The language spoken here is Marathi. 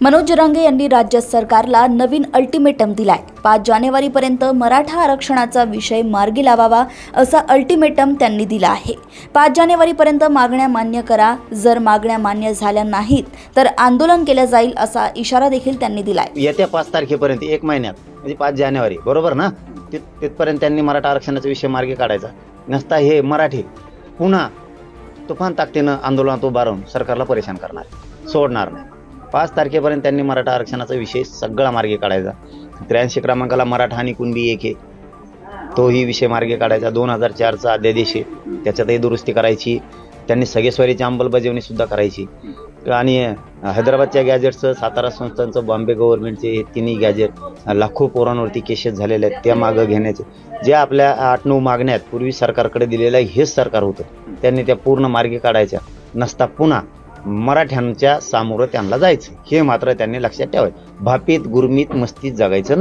मनोज जरांगे यांनी राज्य सरकारला नवीन अल्टिमेटम दिलाय। 5 जानेवारीपर्यंत मराठा आरक्षणाचा विषय मार्गी लावावा असा अल्टिमेटम त्यांनी दिला आहे। 5 जानेवारीपर्यंत मागण्या मान्य करा, जर मागण्या मान्य झाल्या नाहीत तर आंदोलन केलं जाईल असा इशारा देखील त्यांनी दिलाय। येत्या 5 तारखेपर्यंत 1 महिन्यात म्हणजे 5 जानेवारी बरोबर ना, तिथपर्यंत त्यांनी मराठा आरक्षणाचा विषय मार्गी काढायचा नसता हे मराठी पुन्हा तुफान ताकदीनं आंदोलनात उभा राहून सरकारला परेशान करणार, सोडणार नाही। 5 तारखेपर्यंत त्यांनी मराठा आरक्षणाचा विषय सगळा मार्गी काढायचा। 83 क्रमांकाला मराठा आणि कुणबी एक आहे, तोही विषय मार्गी काढायचा। 2004चा अध्यादेश आहे, त्याच्यातही दुरुस्ती करायची। त्यांनी सगळेश्वरीची अंमलबजावणी सुद्धा करायची आणि हैदराबादच्या गॅजेटचं, सातारा संस्थांचं, बॉम्बे गव्हर्नमेंटचे हे तिन्ही गॅजेट लाखो पोरांवरती केसेस झालेले आहेत, त्या मागं घेण्याचे जे आपल्या 8-9 मागण्या आहेत पूर्वी सरकारकडे दिलेलं आहे हेच सरकार होतं, त्यांनी त्या पूर्ण मार्गी काढायच्या नसता पुन्हा मराठ्यांच्या सामोरं त्यांना जायचं, हे मात्र त्यांनी लक्षात ठेवायचं। भापीत गुरमीत मस्तीत जगायचं नाही।